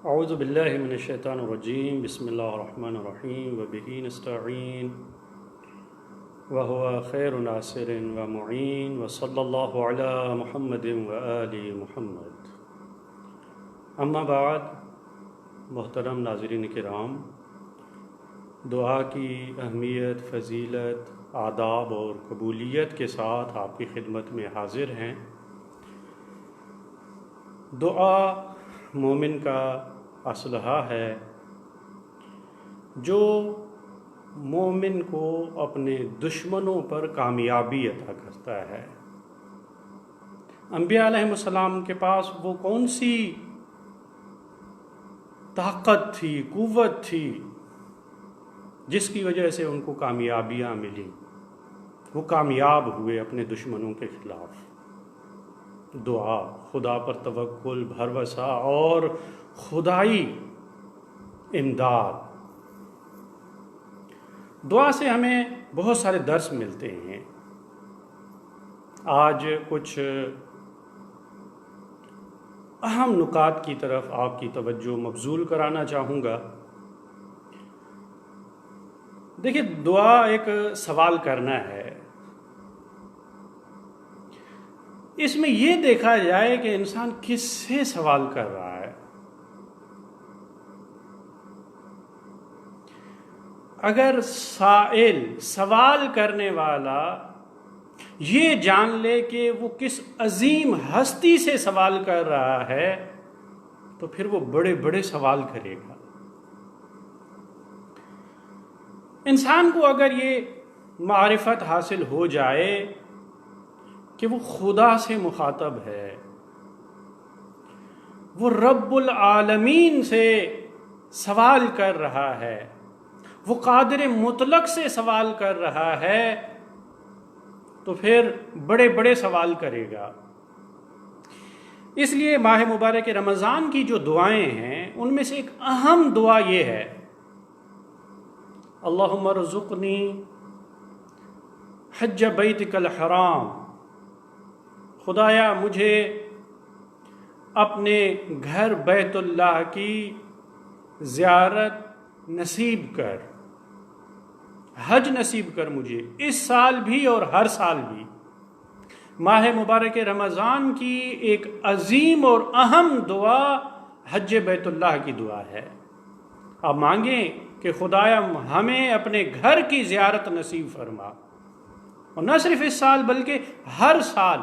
اعوذ باللہ من الشیطان الرجیم بسم اللہ الرحمن الرحیم وبہ نستعین وهو خیر ناصر ومعین وصلی اللہ علی محمد وآل محمد۔ اما بعد، محترم ناظرین کرام، دعا کی اہمیت، فضیلت، آداب اور قبولیت کے ساتھ آپ کی خدمت میں حاضر ہیں۔ دعا مومن کا اسلحہ ہے جو مومن کو اپنے دشمنوں پر کامیابی عطا کرتا ہے۔ انبیاء علیہ السلام کے پاس وہ کون سی طاقت تھی، قوت تھی جس کی وجہ سے ان کو کامیابیاں ملی؟ وہ کامیاب ہوئے اپنے دشمنوں کے خلاف۔ دعا، خدا پر توکل، بھروسہ اور خدائی امداد۔ دعا سے ہمیں بہت سارے درس ملتے ہیں۔ آج کچھ اہم نکات کی طرف آپ کی توجہ مبذول کرانا چاہوں گا۔ دیکھیے، دعا ایک سوال کرنا ہے۔ اس میں یہ دیکھا جائے کہ انسان کس سے سوال کر رہا ہے۔ اگر سائل، سوال کرنے والا یہ جان لے کہ وہ کس عظیم ہستی سے سوال کر رہا ہے تو پھر وہ بڑے بڑے سوال کرے گا۔ انسان کو اگر یہ معرفت حاصل ہو جائے کہ وہ خدا سے مخاطب ہے، وہ رب العالمین سے سوال کر رہا ہے، وہ قادر مطلق سے سوال کر رہا ہے، تو پھر بڑے بڑے سوال کرے گا۔ اس لیے ماہ مبارک رمضان کی جو دعائیں ہیں ان میں سے ایک اہم دعا یہ ہے، اللہم ارزقنی حج بیتک الحرام، خدایا مجھے اپنے گھر بیت اللہ کی زیارت نصیب کر، حج نصیب کر مجھے، اس سال بھی اور ہر سال بھی۔ ماہ مبارک رمضان کی ایک عظیم اور اہم دعا حج بیت اللہ کی دعا ہے۔ آپ مانگیں کہ خدایا ہمیں اپنے گھر کی زیارت نصیب فرما، اور نہ صرف اس سال بلکہ ہر سال۔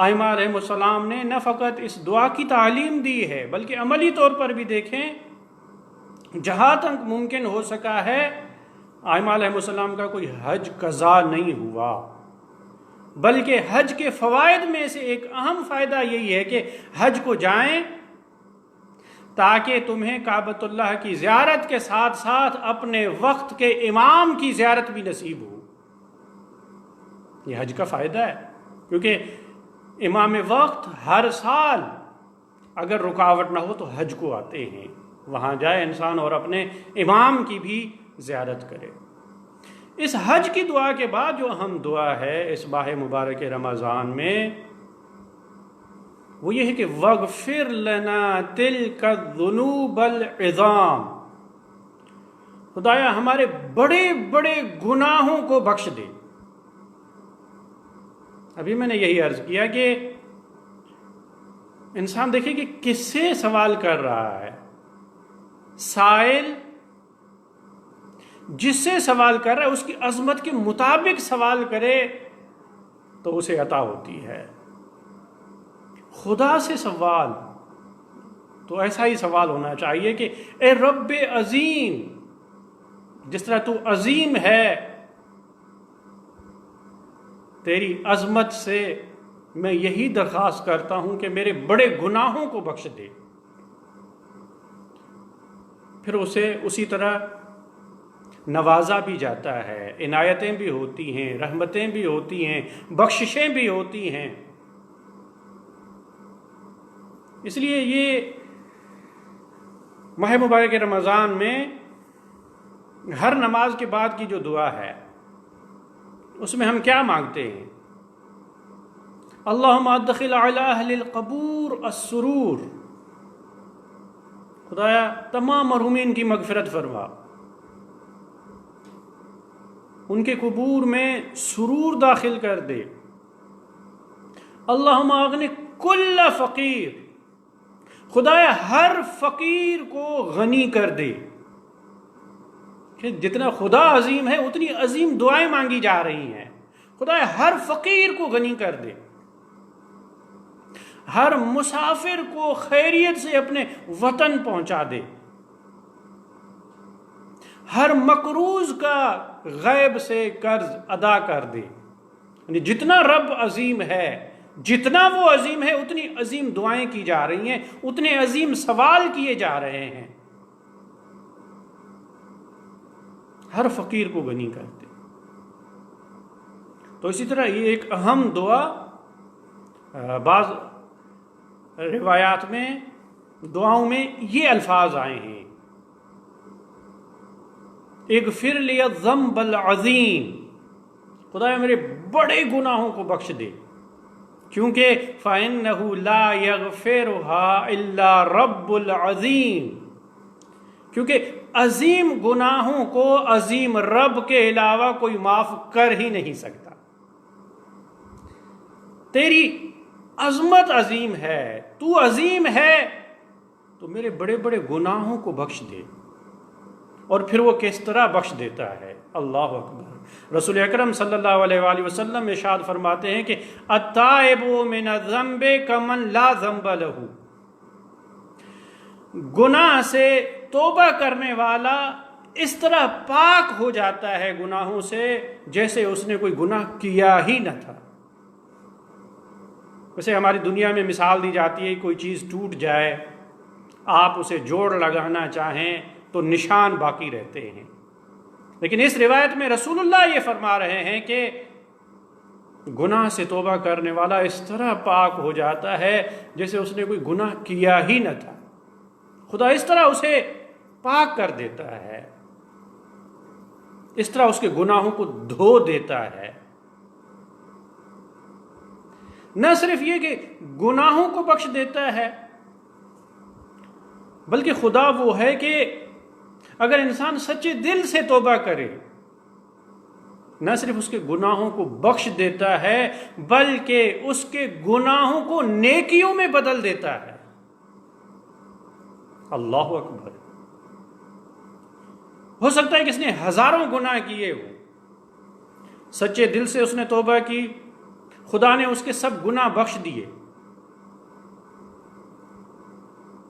ائمہ علیہ السلام نے نہ فقط اس دعا کی تعلیم دی ہے بلکہ عملی طور پر بھی دیکھیں، جہاں تک ممکن ہو سکا ہے ائمہ علیہ السلام کا کوئی حج قضا نہیں ہوا، بلکہ حج کے فوائد میں سے ایک اہم فائدہ یہی ہے کہ حج کو جائیں تاکہ تمہیں کعبۃ اللہ کی زیارت کے ساتھ ساتھ اپنے وقت کے امام کی زیارت بھی نصیب ہو۔ یہ حج کا فائدہ ہے، کیونکہ امام وقت ہر سال اگر رکاوٹ نہ ہو تو حج کو آتے ہیں، وہاں جائے انسان اور اپنے امام کی بھی زیارت کرے۔ اس حج کی دعا کے بعد جو اہم دعا ہے اس ماہ مبارک رمضان میں، وہ یہ ہے کہ وَاغْفِرْ لَنَا تِلْكَ الذُّنُوبَ الْعِظَامَ، خدایا ہمارے بڑے بڑے گناہوں کو بخش دے۔ ابھی میں نے یہی عرض کیا کہ انسان دیکھے کہ کس سے سوال کر رہا ہے۔ سائل جس سے سوال کر رہا ہے اس کی عظمت کے مطابق سوال کرے تو اسے عطا ہوتی ہے۔ خدا سے سوال تو ایسا ہی سوال ہونا چاہیے کہ اے رب عظیم، جس طرح تو عظیم ہے، تیری عظمت سے میں یہی درخواست کرتا ہوں کہ میرے بڑے گناہوں کو بخش دے۔ پھر اسے اسی طرح نوازا بھی جاتا ہے، عنایتیں بھی ہوتی ہیں، رحمتیں بھی ہوتی ہیں، بخششیں بھی ہوتی ہیں۔ اس لیے یہ ماہ مبارک رمضان میں ہر نماز کے بعد کی جو دعا ہے اس میں ہم کیا مانگتے ہیں؟ اللہم ادخل علی اہل القبور السرور، خدایا تمام مرحومین کی مغفرت فرما، ان کے قبور میں سرور داخل کر دے۔ اللہم اغنی کل فقیر، خدایا ہر فقیر کو غنی کر دے۔ کہ جتنا خدا عظیم ہے اتنی عظیم دعائیں مانگی جا رہی ہیں، خدایا ہر فقیر کو غنی کر دے، ہر مسافر کو خیریت سے اپنے وطن پہنچا دے، ہر مقروض کا غیب سے قرض ادا کر دے۔ یعنی جتنا رب عظیم ہے، جتنا وہ عظیم ہے اتنی عظیم دعائیں کی جا رہی ہیں، اتنے عظیم سوال کیے جا رہے ہیں۔ ہر فقیر کو غنی کر دے۔ تو اسی طرح یہ ایک اہم دعا، بعض روایات میں دعاؤں میں یہ الفاظ آئے ہیں، اغفر لی الذنب العظیم، خدایا میرے بڑے گناہوں کو بخش دے، کیونکہ فَإِنَّهُ لَا يَغْفِرُهَا إِلَّا رَبُّ الْعَظِيمِ، کیونکہ عظیم گناہوں کو عظیم رب کے علاوہ کوئی معاف کر ہی نہیں سکتا۔ تیری عظمت عظیم ہے، تو عظیم ہے، تو میرے بڑے بڑے گناہوں کو بخش دے۔ اور پھر وہ کس طرح بخش دیتا ہے، اللہ اکبر۔ رسول اکرم صلی اللہ علیہ وآلہ وسلم ارشاد فرماتے ہیں کہ التائب من الذنب کمن لا ذنب لہ، گناہ سے توبہ کرنے والا اس طرح پاک ہو جاتا ہے گناہوں سے جیسے اس نے کوئی گناہ کیا ہی نہ تھا۔ ویسے ہماری دنیا میں مثال دی جاتی ہے، کوئی چیز ٹوٹ جائے، آپ اسے جوڑ لگانا چاہیں تو نشان باقی رہتے ہیں، لیکن اس روایت میں رسول اللہ یہ فرما رہے ہیں کہ گناہ سے توبہ کرنے والا اس طرح پاک ہو جاتا ہے جیسے اس نے کوئی گناہ کیا ہی نہ تھا۔ خدا اس طرح اسے پاک کر دیتا ہے، اس طرح اس کے گناہوں کو دھو دیتا ہے۔ نہ صرف یہ کہ گناہوں کو بخش دیتا ہے، بلکہ خدا وہ ہے کہ اگر انسان سچے دل سے توبہ کرے، نہ صرف اس کے گناہوں کو بخش دیتا ہے بلکہ اس کے گناہوں کو نیکیوں میں بدل دیتا ہے۔ اللہ اکبر۔ ہو سکتا ہے کہ اس نے ہزاروں گناہ کیے ہو، سچے دل سے اس نے توبہ کی، خدا نے اس کے سب گناہ بخش دیے۔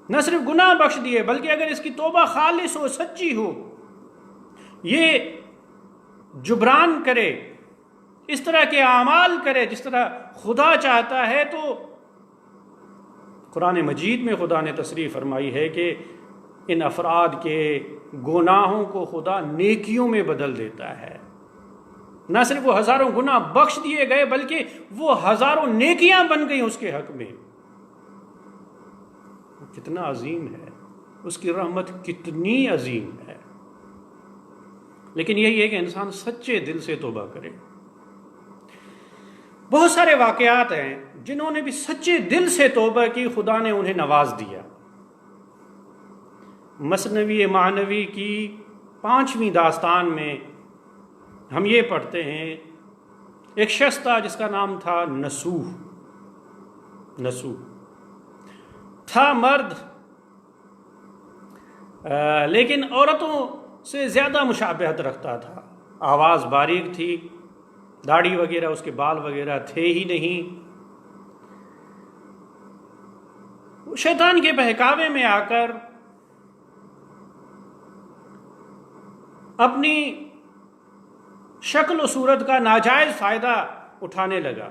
نہ صرف گناہ بخش دیے بلکہ اگر اس کی توبہ خالص ہو، سچی ہو، یہ جبران کرے، اس طرح کے اعمال کرے جس طرح خدا چاہتا ہے، تو قرآن مجید میں خدا نے تصریح فرمائی ہے کہ ان افراد کے گناہوں کو خدا نیکیوں میں بدل دیتا ہے۔ نہ صرف وہ ہزاروں گناہ بخش دیے گئے بلکہ وہ ہزاروں نیکیاں بن گئیں اس کے حق میں۔ کتنا عظیم ہے، اس کی رحمت کتنی عظیم ہے۔ لیکن یہی ہے کہ انسان سچے دل سے توبہ کرے۔ بہت سارے واقعات ہیں جنہوں نے بھی سچے دل سے توبہ کی، خدا نے انہیں نواز دیا۔ مثنوی معنوی کی 5ویں داستان میں ہم یہ پڑھتے ہیں، ایک شخص تھا جس کا نام تھا نسوح تھا، مرد، لیکن عورتوں سے زیادہ مشابہت رکھتا تھا، آواز باریک تھی، داڑھی وغیرہ اس کے بال وغیرہ تھے ہی نہیں۔ شیطان کے بہکاوے میں آ کر اپنی شکل و صورت کا ناجائز فائدہ اٹھانے لگا،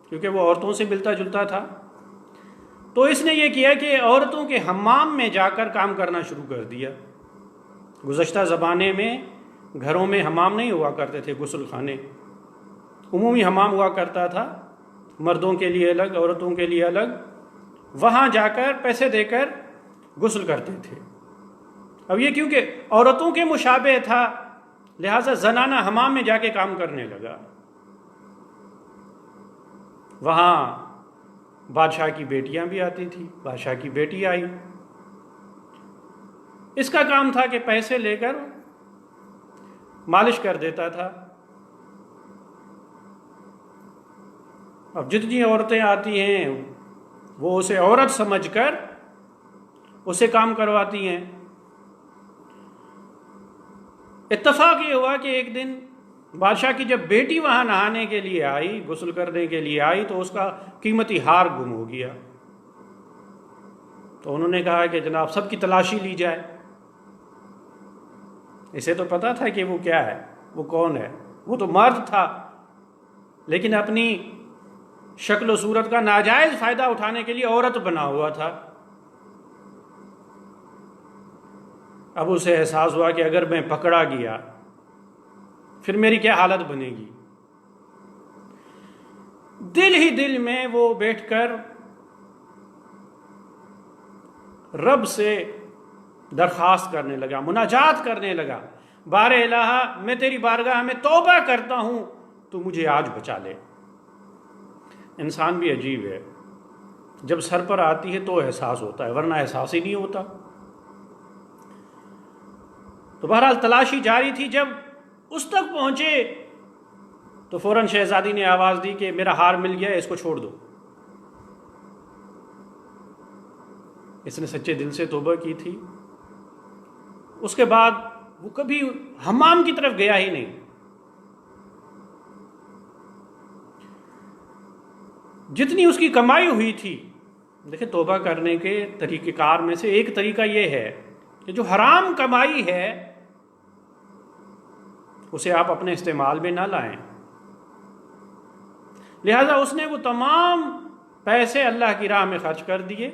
کیونکہ وہ عورتوں سے ملتا جلتا تھا۔ تو اس نے یہ کیا کہ عورتوں کے حمام میں جا کر کام کرنا شروع کر دیا۔ گزشتہ زمانے میں گھروں میں حمام نہیں ہوا کرتے تھے، غسل خانے، عمومی حمام ہوا کرتا تھا، مردوں کے لیے الگ، عورتوں کے لیے الگ، وہاں جا کر پیسے دے کر غسل کرتے تھے۔ اب یہ کیونکہ عورتوں کے مشابہ تھا لہٰذا زنانہ حمام میں جا کے کام کرنے لگا۔ وہاں بادشاہ کی بیٹیاں بھی آتی تھیں. بادشاہ کی بیٹی آئی، اس کا کام تھا کہ پیسے لے کر مالش کر دیتا تھا. اب جتنی عورتیں آتی ہیں وہ اسے عورت سمجھ کر اسے کام کرواتی ہیں. اتفاق یہ ہوا کہ ایک دن بادشاہ کی جب بیٹی وہاں نہانے کے لیے آئی، غسل کرنے کے لیے آئی، تو اس کا قیمتی ہار گم ہو گیا. تو انہوں نے کہا کہ جناب سب کی تلاشی لی جائے. اسے تو پتا تھا کہ وہ کیا ہے، وہ کون ہے. وہ تو مرد تھا لیکن اپنی شکل و صورت کا ناجائز فائدہ اٹھانے کے لیے عورت بنا ہوا تھا. اب اسے احساس ہوا کہ اگر میں پکڑا گیا پھر میری کیا حالت بنے گی. دل ہی دل میں وہ بیٹھ کر رب سے درخواست کرنے لگا، مناجات کرنے لگا، بار الہ میں تیری بارگاہ میں توبہ کرتا ہوں، تو مجھے آج بچا لے. انسان بھی عجیب ہے، جب سر پر آتی ہے تو احساس ہوتا ہے، ورنہ احساس ہی نہیں ہوتا. تو بہرحال تلاشی جاری تھی. جب اس تک پہنچے تو فوراً شہزادی نے آواز دی کہ میرا ہار مل گیا ہے، اس کو چھوڑ دو. اس نے سچے دل سے توبہ کی تھی. اس کے بعد وہ کبھی حمام کی طرف گیا ہی نہیں. جتنی اس کی کمائی ہوئی تھی، دیکھیں توبہ کرنے کے طریقہ کار میں سے ایک طریقہ یہ ہے کہ جو حرام کمائی ہے اسے آپ اپنے استعمال میں نہ لائیں. لہذا اس نے وہ تمام پیسے اللہ کی راہ میں خرچ کر دیے.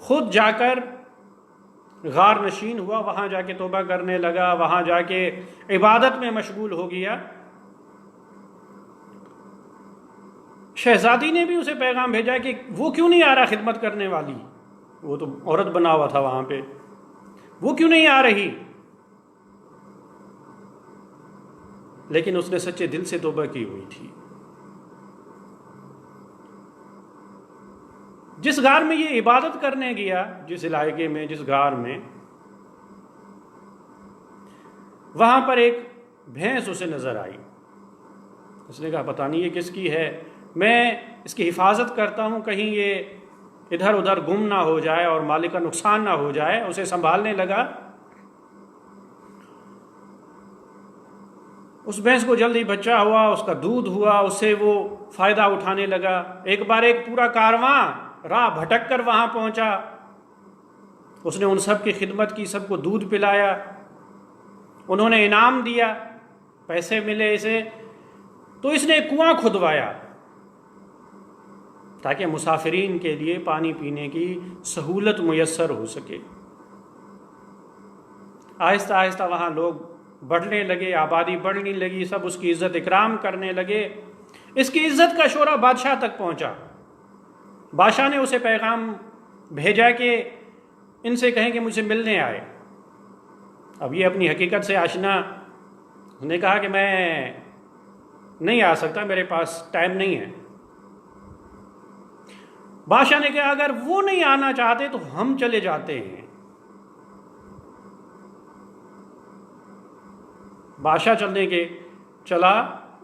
خود جا کر غار نشین ہوا، وہاں جا کے توبہ کرنے لگا، وہاں جا کے عبادت میں مشغول ہو گیا. شہزادی نے بھی اسے پیغام بھیجا کہ وہ کیوں نہیں آ رہا خدمت کرنے والی، وہ تو عورت بنا ہوا تھا وہاں پہ، وہ کیوں نہیں آ رہی. لیکن اس نے سچے دل سے توبہ کی ہوئی تھی. جس غار میں یہ عبادت کرنے گیا، جس علاقے میں، جس غار میں، وہاں پر ایک بھینس اسے نظر آئی. اس نے کہا پتہ نہیں یہ کس کی ہے، میں اس کی حفاظت کرتا ہوں، کہیں یہ ادھر ادھر گم نہ ہو جائے اور مالک کا نقصان نہ ہو جائے. اسے سنبھالنے لگا. اس بھینس کو جلدی بچہ ہوا، اس کا دودھ ہوا، اس سے وہ فائدہ اٹھانے لگا. ایک بار ایک پورا کارواں راہ بھٹک کر وہاں پہنچا. اس نے ان سب کی خدمت کی، سب کو دودھ پلایا. انہوں نے انعام دیا، پیسے ملے اسے. تو اس نے ایک کنواں کھدوایا تاکہ مسافرین کے لیے پانی پینے کی سہولت میسر ہو سکے. آہستہ آہستہ وہاں لوگ بڑھنے لگے، آبادی بڑھنے لگی، سب اس کی عزت اکرام کرنے لگے. اس کی عزت کا شعلہ بادشاہ تک پہنچا. بادشاہ نے اسے پیغام بھیجا کہ ان سے کہیں کہ مجھ سے ملنے آئے. اب یہ اپنی حقیقت سے آشنا. اس نے کہا کہ میں نہیں آ سکتا، میرے پاس ٹائم نہیں ہے. بادشاہ نے کہا اگر وہ نہیں آنا چاہتے تو ہم چلے جاتے ہیں. بادشاہ چلا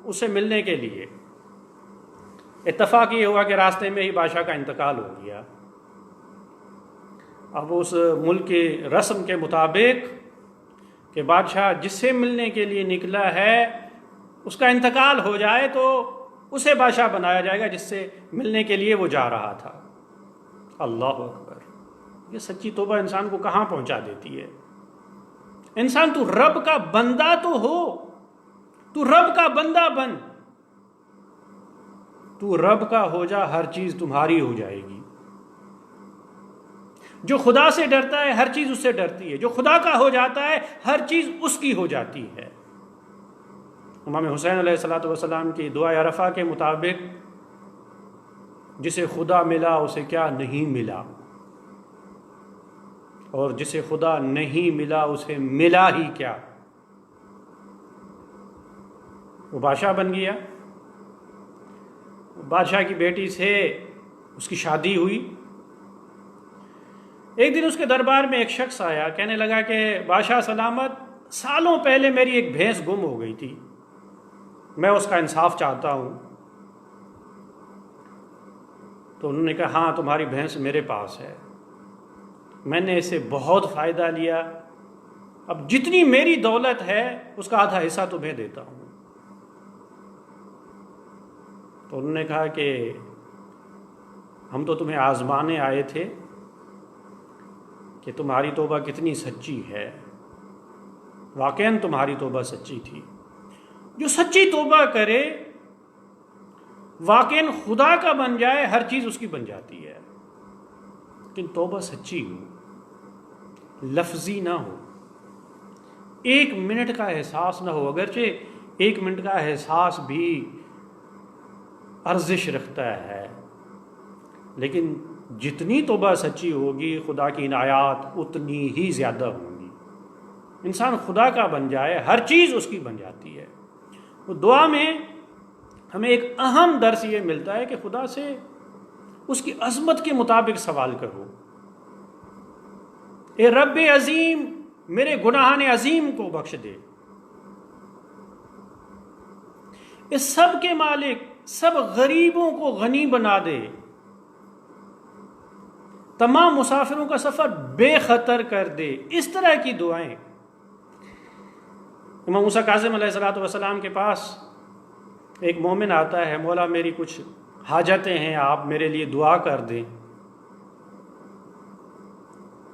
اسے ملنے کے لیے. اتفاق یہ ہوا کہ راستے میں ہی بادشاہ کا انتقال ہو گیا. اب اس ملک کی رسم کے مطابق کہ بادشاہ جس سے ملنے کے لیے نکلا ہے اس کا انتقال ہو جائے تو اسے بادشاہ بنایا جائے گا جس سے ملنے کے لیے وہ جا رہا تھا. اللہ اکبر! یہ سچی توبہ انسان کو کہاں پہنچا دیتی ہے. انسان تو رب کا بندہ تو ہو، تو رب کا بندہ بن، تو رب کا ہو جا، ہر چیز تمہاری ہو جائے گی. جو خدا سے ڈرتا ہے ہر چیز اس سے ڈرتی ہے، جو خدا کا ہو جاتا ہے ہر چیز اس کی ہو جاتی ہے. امام حسین علیہ السلام کی دعا عرفہ کے مطابق جسے خدا ملا اسے کیا نہیں ملا، اور جسے خدا نہیں ملا اسے ملا ہی کیا. وہ بادشاہ بن گیا. بادشاہ کی بیٹی سے اس کی شادی ہوئی۔ ایک دن اس کے دربار میں ایک شخص آیا، کہنے لگا کہ بادشاہ سلامت، سالوں پہلے میری ایک بھینس گم ہو گئی تھی، میں اس کا انصاف چاہتا ہوں۔ تو انہوں نے کہا ہاں تمہاری بھینس میرے پاس ہے، میں نے اسے بہت فائدہ لیا، اب جتنی میری دولت ہے اس کا آدھا حصہ تمہیں دیتا ہوں۔ تو انہوں نے کہا کہ ہم تو تمہیں آزمانے آئے تھے کہ تمہاری توبہ کتنی سچی ہے۔ واقعاً تمہاری توبہ سچی تھی۔ جو سچی توبہ کرے واقعاً خدا کا بن جائے، ہر چیز اس کی بن جاتی ہے، لیکن توبہ سچی ہو، لفظی نہ ہو، 1 منٹ کا احساس نہ ہو، اگرچہ 1 منٹ کا احساس بھی ارزش رکھتا ہے، لیکن جتنی توبہ سچی ہوگی خدا کی عنایات اتنی ہی زیادہ ہوں گی۔ انسان خدا کا بن جائے، ہر چیز اس کی بن جاتی ہے۔ وہ دعا میں ہمیں ایک اہم درس یہ ملتا ہے کہ خدا سے اس کی عظمت کے مطابق سوال کرو۔ اے رب عظیم، میرے گناہان عظیم کو بخش دے۔ اس سب کے مالک، سب غریبوں کو غنی بنا دے، تمام مسافروں کا سفر بے خطر کر دے۔ اس طرح کی دعائیں۔ امام موسیٰ کاظم علیہ السلام کے پاس ایک مومن آتا ہے، مولا میری کچھ حاجتیں ہیں، آپ میرے لیے دعا کر دیں۔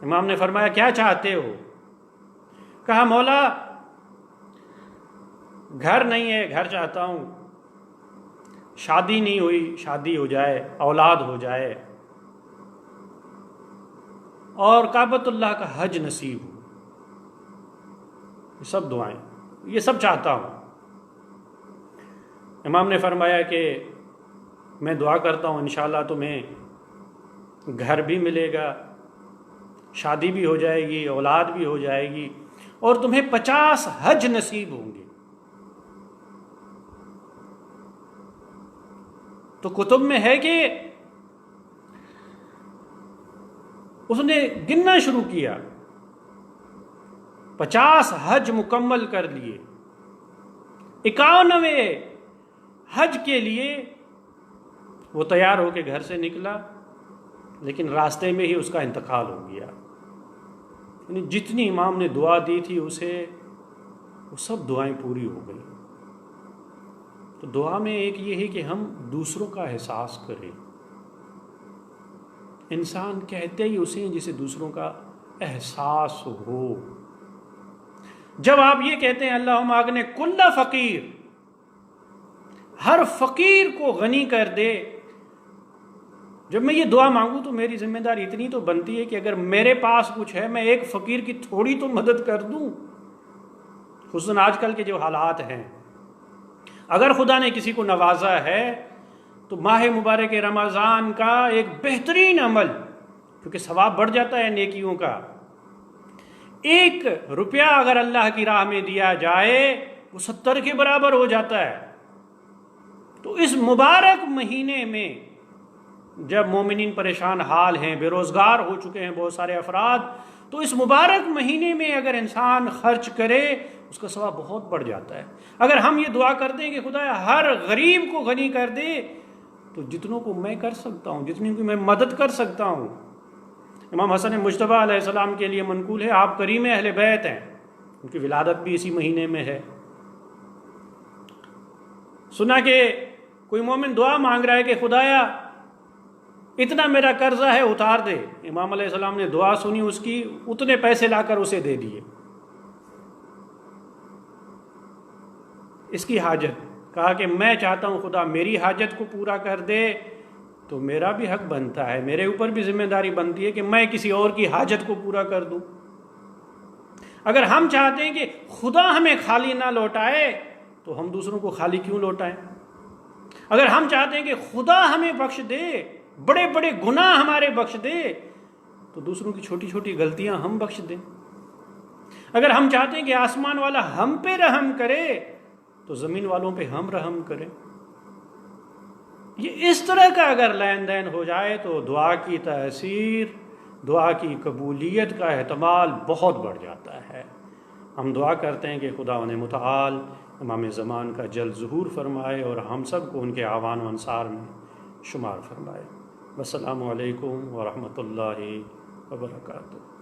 امام نے فرمایا کیا چاہتے ہو؟ کہا مولا گھر نہیں ہے، گھر چاہتا ہوں، شادی نہیں ہوئی، شادی ہو جائے، اولاد ہو جائے، اور کعبۃ اللہ کا حج نصیب ہو۔ یہ سب دعائیں، یہ سب چاہتا ہوں۔ امام نے فرمایا کہ میں دعا کرتا ہوں انشاءاللہ تمہیں گھر بھی ملے گا، شادی بھی ہو جائے گی، اولاد بھی ہو جائے گی، اور تمہیں 50 حج نصیب ہوں گے۔ تو کتب میں ہے کہ اس نے گننا شروع کیا، 50 حج مکمل کر لیے، 91ویں حج کے لیے وہ تیار ہو کے گھر سے نکلا، لیکن راستے میں ہی اس کا انتقال ہو گیا۔ یعنی جتنی امام نے دعا دی تھی اسے، وہ سب دعائیں پوری ہو گئی۔ تو دعا میں ایک یہ ہے کہ ہم دوسروں کا احساس کریں۔ انسان کہتے ہی اسے ہیں جسے دوسروں کا احساس ہو۔ جب آپ یہ کہتے ہیں اللہم اغن کل فقیر، ہر فقیر کو غنی کر دے، جب میں یہ دعا مانگوں تو میری ذمہ داری اتنی تو بنتی ہے کہ اگر میرے پاس کچھ ہے میں ایک فقیر کی تھوڑی تو مدد کر دوں۔ خصوصاً آج کل کے جو حالات ہیں، اگر خدا نے کسی کو نوازا ہے تو ماہ مبارک رمضان کا ایک بہترین عمل، کیونکہ ثواب بڑھ جاتا ہے نیکیوں کا، 1 روپیہ اگر اللہ کی راہ میں دیا جائے وہ 70 کے برابر ہو جاتا ہے۔ تو اس مبارک مہینے میں جب مومنین پریشان حال ہیں، بے روزگار ہو چکے ہیں بہت سارے افراد، تو اس مبارک مہینے میں اگر انسان خرچ کرے اس کا ثواب بہت بڑھ جاتا ہے۔ اگر ہم یہ دعا کر دیں کہ خدا ہر غریب کو غنی کر دے، تو جتنوں کو میں کر سکتا ہوں، جتنی کو میں مدد کر سکتا ہوں۔ امام حسن مجتبیٰ علیہ السلام کے لیے منقول ہے، آپ کریم اہل بیت ہیں، ان کی ولادت بھی اسی مہینے میں ہے۔ سنا کہ کوئی مومن دعا مانگ رہا ہے کہ خدایا اتنا میرا قرضہ ہے اتار دے، امام علیہ السلام نے دعا سنی اس کی، اتنے پیسے لا کر اسے دے دیے۔ اس کی حاجت، کہا کہ میں چاہتا ہوں خدا میری حاجت کو پورا کر دے، تو میرا بھی حق بنتا ہے، میرے اوپر بھی ذمہ داری بنتی ہے کہ میں کسی اور کی حاجت کو پورا کر دوں۔ اگر ہم چاہتے ہیں کہ خدا ہمیں خالی نہ لوٹائے تو ہم دوسروں کو خالی کیوں لوٹائیں؟ اگر ہم چاہتے ہیں کہ خدا ہمیں بخش دے، بڑے بڑے گناہ ہمارے بخش دے، تو دوسروں کی چھوٹی چھوٹی غلطیاں ہم بخش دیں۔ اگر ہم چاہتے ہیں کہ آسمان والا ہم پہ رحم کرے تو زمین والوں پہ ہم رحم کریں۔ یہ اس طرح کا اگر لین دین ہو جائے تو دعا کی تاثیر، دعا کی قبولیت کا احتمال بہت بڑھ جاتا ہے۔ ہم دعا کرتے ہیں کہ خدا متعال امام زمان کا جلد ظہور فرمائے اور ہم سب کو ان کے اعوان و انصار میں شمار فرمائے۔ السلام علیکم ورحمۃ اللہ وبرکاتہ۔